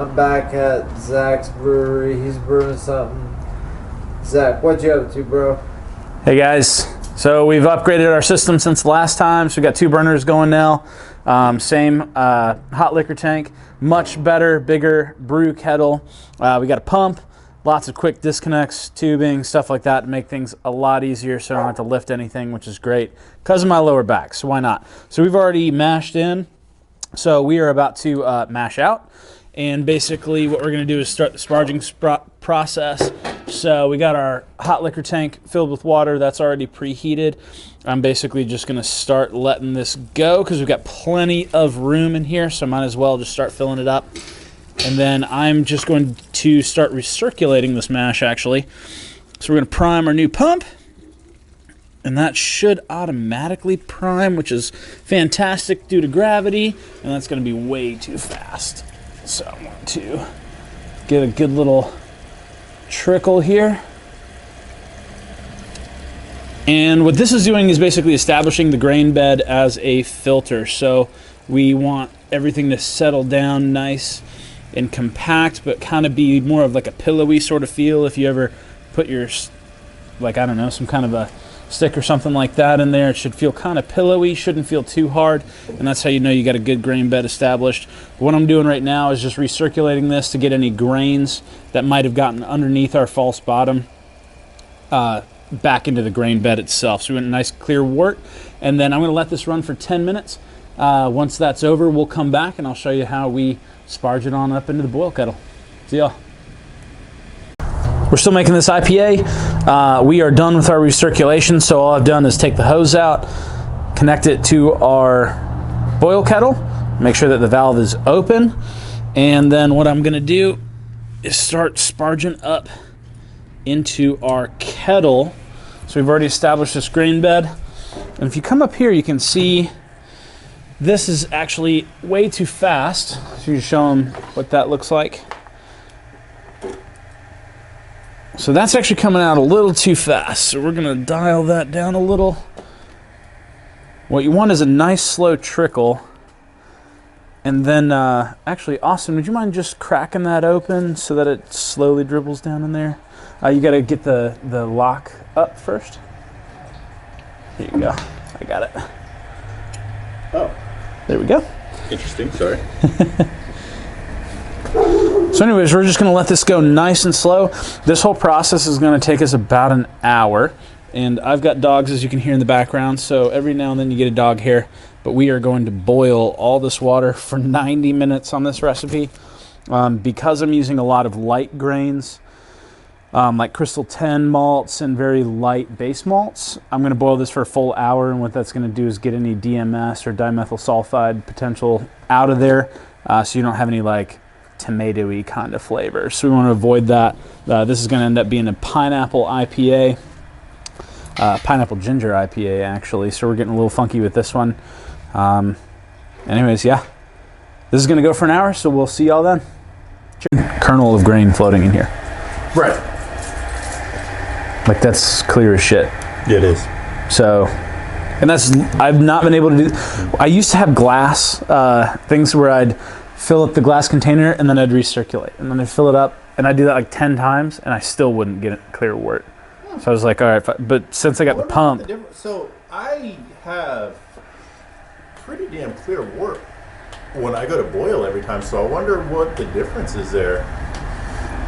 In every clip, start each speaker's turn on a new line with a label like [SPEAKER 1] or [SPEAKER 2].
[SPEAKER 1] I'm back at Zach's brewery. He's brewing something. Zach, what you up to, bro?
[SPEAKER 2] Hey guys, so we've upgraded our system since the last time. So we got 2 burners going now. Same hot liquor tank, much better, bigger brew kettle. We got a pump, lots of quick disconnects, tubing, stuff like that to make things a lot easier so I don't have to lift anything, which is great because of my lower back, so why not? So we've already mashed in. So we are about to mash out, and basically what we're going to do is start the sparging process. So we got our hot liquor tank filled with water that's already preheated. I'm basically just going to start letting this go because we've got plenty of room in here, so I might as well just start filling it up. And then I'm just going to start recirculating this mash actually. So we're going to prime our new pump. And that should automatically prime, which is fantastic due to gravity. And that's going to be way too fast. So I want to get a good little trickle here. And what this is doing is basically establishing the grain bed as a filter. So we want everything to settle down nice and compact, but kind of be more of like a pillowy sort of feel. If you ever put your, like, I don't know, some kind of a stick or something like that in there, it should feel kind of pillowy, shouldn't feel too hard, and that's how you know you got a good grain bed established. What I'm doing right now is just recirculating this to get any grains that might have gotten underneath our false bottom back into the grain bed itself. So we want a nice clear wort, and then I'm going to let this run for 10 minutes. Once that's over, we'll come back and I'll show you how we sparge it on up into the boil kettle. See y'all. We're still making this IPA. We are done with our recirculation, so all I've done is take the hose out, connect it to our boil kettle, make sure that the valve is open, and then what I'm going to do is start sparging up into our kettle. So we've already established this grain bed, and if you come up here, you can see this is actually way too fast. So you show them what that looks like. So that's actually coming out a little too fast. So we're going to dial that down a little. What you want is a nice slow trickle. And then, actually, Austin, would you mind just cracking that open so that it slowly dribbles down in there? You got to get the lock up first. Here you go. I got it.
[SPEAKER 3] Oh.
[SPEAKER 2] There we go.
[SPEAKER 3] Interesting, sorry.
[SPEAKER 2] So anyways, we're just going to let this go nice and slow. This whole process is going to take us about an hour. And I've got dogs, as you can hear in the background, so every now and then you get a dog here. But we are going to boil all this water for 90 minutes on this recipe. Because I'm using a lot of light grains, like Crystal 10 malts and very light base malts, I'm going to boil this for a full hour. And what that's going to do is get any DMS or dimethyl sulfide potential out of there, so you don't have any like tomato-y kind of flavor. So we want to avoid that. This is going to end up being a pineapple IPA, pineapple ginger IPA actually. So we're getting a little funky with this one. Anyways, yeah, this is going to go for an hour, so we'll see y'all then. Kernel of grain floating in here.
[SPEAKER 3] Right.
[SPEAKER 2] Like that's clear as shit.
[SPEAKER 3] It is.
[SPEAKER 2] So, and that's, I've not been able to do, I used to have glass things where I'd fill up the glass container and then I'd recirculate. And then I'd fill it up and I'd do that like 10 times and I still wouldn't get a clear wort. So I was like, all right, but since I got the pump.
[SPEAKER 3] So I have pretty damn clear wort when I go to boil every time. So I wonder what the difference is there.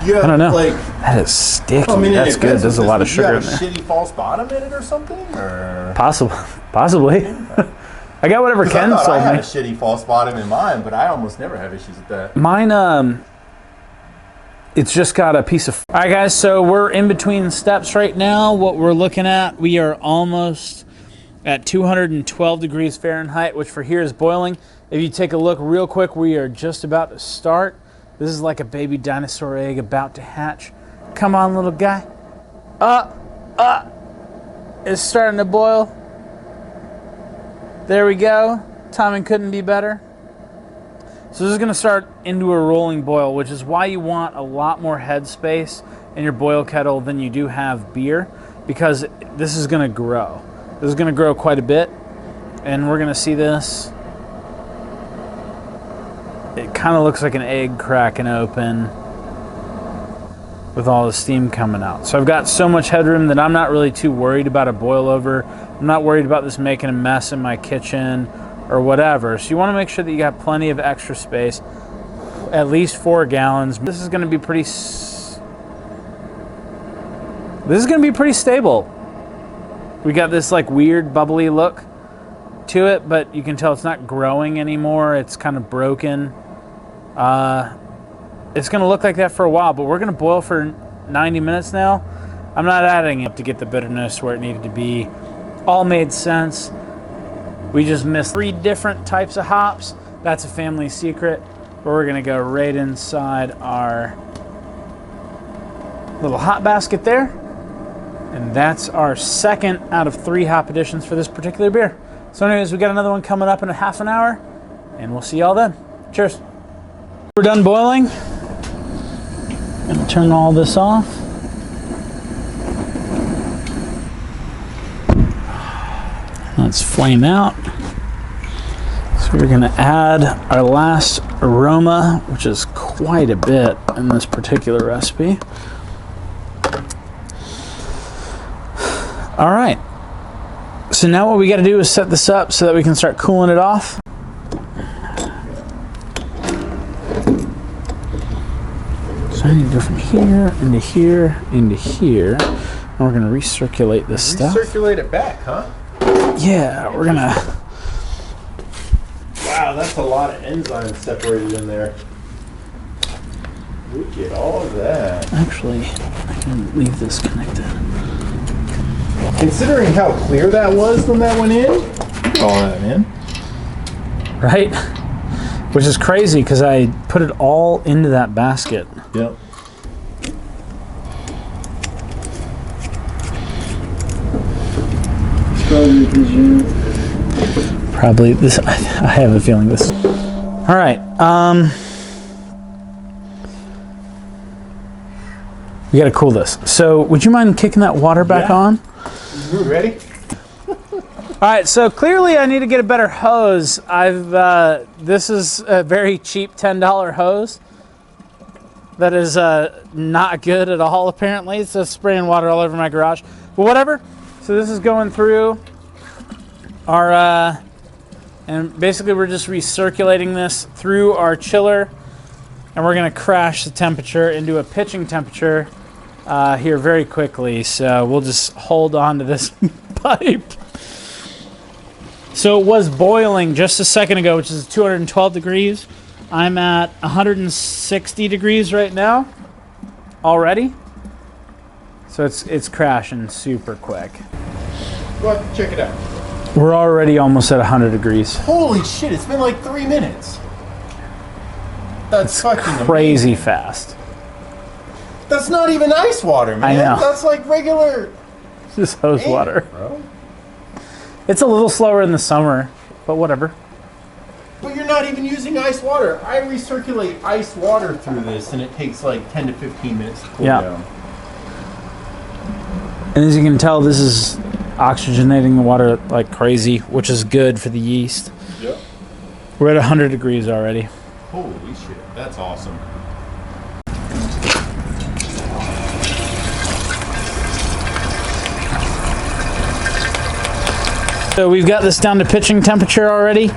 [SPEAKER 3] Yeah,
[SPEAKER 2] I don't know.
[SPEAKER 3] Like,
[SPEAKER 2] that is sticky.
[SPEAKER 3] I mean,
[SPEAKER 2] that's good. There's a lot of sugar in there.
[SPEAKER 3] Shitty false bottom in it or something? Or?
[SPEAKER 2] Possibly. I got whatever Ken sold me.
[SPEAKER 3] I had a shitty false bottom in mine, but I almost never have issues with that.
[SPEAKER 2] Mine, it's just got a piece of... All right, guys, so we're in between steps right now. What we're looking at, we are almost at 212 degrees Fahrenheit, which for here is boiling. If you take a look real quick, we are just about to start. This is like a baby dinosaur egg about to hatch. Come on, little guy. It's starting to boil. There we go. Timing couldn't be better. So this is going to start into a rolling boil, which is why you want a lot more head space in your boil kettle than you do have beer, because this is going to grow. This is going to grow quite a bit, and we're going to see this it kind of looks like an egg cracking open with all the steam coming out. So I've got so much headroom that I'm not really too worried about a boil over. I'm not worried about this making a mess in my kitchen or whatever. So you want to make sure that you got plenty of extra space, at least 4 gallons. This is going to be pretty stable. We got this like weird bubbly look to it, but you can tell it's not growing anymore. It's kind of broken. It's going to look like that for a while, but we're going to boil for 90 minutes now. I'm not adding it to get the bitterness where it needed to be. All made sense. We just missed 3 different types of hops. That's a family secret. But we're going to go right inside our little hop basket there. And that's our second out of 3 hop additions for this particular beer. So anyways, we got another one coming up in a half an hour, and we'll see y'all then. Cheers. We're done boiling. Gonna turn all this off. Let's flame out. So we're gonna add our last aroma, which is quite a bit in this particular recipe. All right. So now what we gotta do is set this up so that we can start cooling it off. So I need to go from here, into here, into here. And we're gonna recirculate this stuff.
[SPEAKER 3] Recirculate it back, huh?
[SPEAKER 2] Yeah, we're gonna...
[SPEAKER 3] Wow, that's a lot of enzymes separated in there. Look at all of that.
[SPEAKER 2] Actually, I can leave this connected.
[SPEAKER 3] Considering how clear that was when that went in, all that in.
[SPEAKER 2] Right? Which is crazy because I put it all into that basket.
[SPEAKER 3] Yep.
[SPEAKER 2] Probably this. I have a feeling this. All right. We gotta cool this. So, would you mind kicking that water back on?
[SPEAKER 3] You ready?
[SPEAKER 2] All right. So clearly, I need to get a better hose. This is a very cheap $10 hose. That is not good at all. Apparently, it's just spraying water all over my garage. But whatever. So this is going through our, and basically we're just recirculating this through our chiller, and we're going to crash the temperature into a pitching temperature here very quickly. So we'll just hold on to this pipe. So it was boiling just a second ago, which is 212 degrees. I'm at 160 degrees right now already. So it's crashing super quick.
[SPEAKER 3] Go ahead and check it out.
[SPEAKER 2] We're already almost at 100 degrees.
[SPEAKER 3] Holy shit, it's been like 3 minutes. That's fucking
[SPEAKER 2] Crazy
[SPEAKER 3] amazing.
[SPEAKER 2] fast.
[SPEAKER 3] That's not even ice water, man.
[SPEAKER 2] I know.
[SPEAKER 3] That's like regular
[SPEAKER 2] Just hose
[SPEAKER 3] air,
[SPEAKER 2] water.
[SPEAKER 3] bro.
[SPEAKER 2] It's a little slower in the summer, but whatever.
[SPEAKER 3] But you're not even using ice water. I recirculate ice water through this, and it takes like 10 to 15 minutes to cool down.
[SPEAKER 2] And as you can tell, this is oxygenating the water like crazy, which is good for the yeast.
[SPEAKER 3] Yep.
[SPEAKER 2] We're at 100 degrees already.
[SPEAKER 3] Holy shit, that's awesome.
[SPEAKER 2] So we've got this down to pitching temperature already.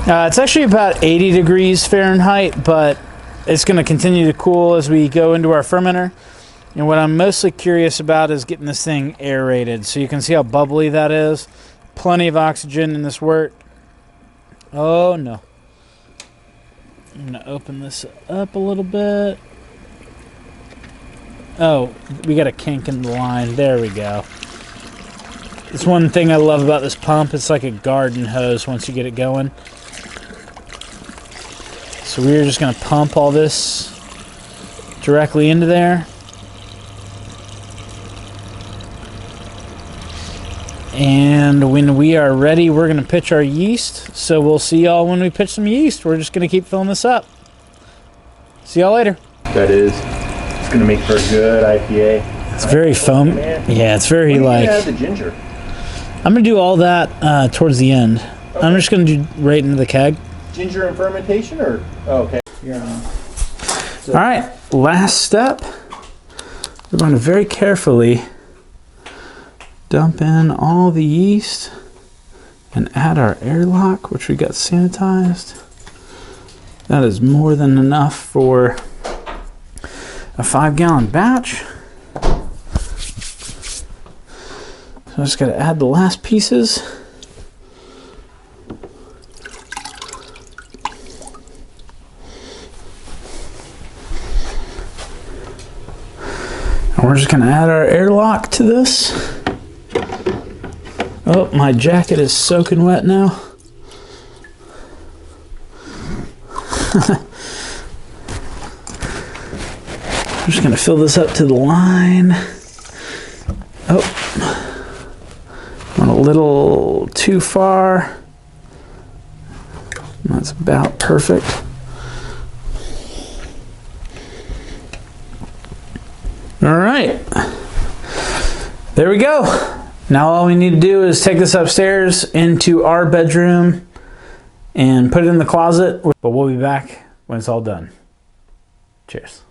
[SPEAKER 2] It's actually about 80 degrees Fahrenheit, but it's going to continue to cool as we go into our fermenter. And what I'm mostly curious about is getting this thing aerated. So you can see how bubbly that is. Plenty of oxygen in this wort. Oh no. I'm going to open this up a little bit. Oh, we got a kink in the line. There we go. It's one thing I love about this pump. It's like a garden hose once you get it going. So we're just going to pump all this directly into there. And when we are ready, we're going to pitch our yeast. So we'll see y'all when we pitch some yeast. We're just going to keep filling this up. See y'all later.
[SPEAKER 3] That is. It's going to make for a good IPA.
[SPEAKER 2] It's very foam. Yeah, it's very like...
[SPEAKER 3] add the ginger?
[SPEAKER 2] I'm going to do all that towards the end. Okay. I'm just going to do right into the keg.
[SPEAKER 3] ginger and fermentation, or okay?
[SPEAKER 2] All right, last step. We're going to very carefully dump in all the yeast and add our airlock, which we got sanitized. That is more than enough for a 5-gallon batch. So I just got to add the last pieces. And we're just going to add our airlock to this. Oh, my jacket is soaking wet now. I'm just going to fill this up to the line. Oh, went a little too far. That's about perfect. All right, there we go. Now all we need to do is take this upstairs into our bedroom and put it in the closet, but we'll be back when it's all done. Cheers.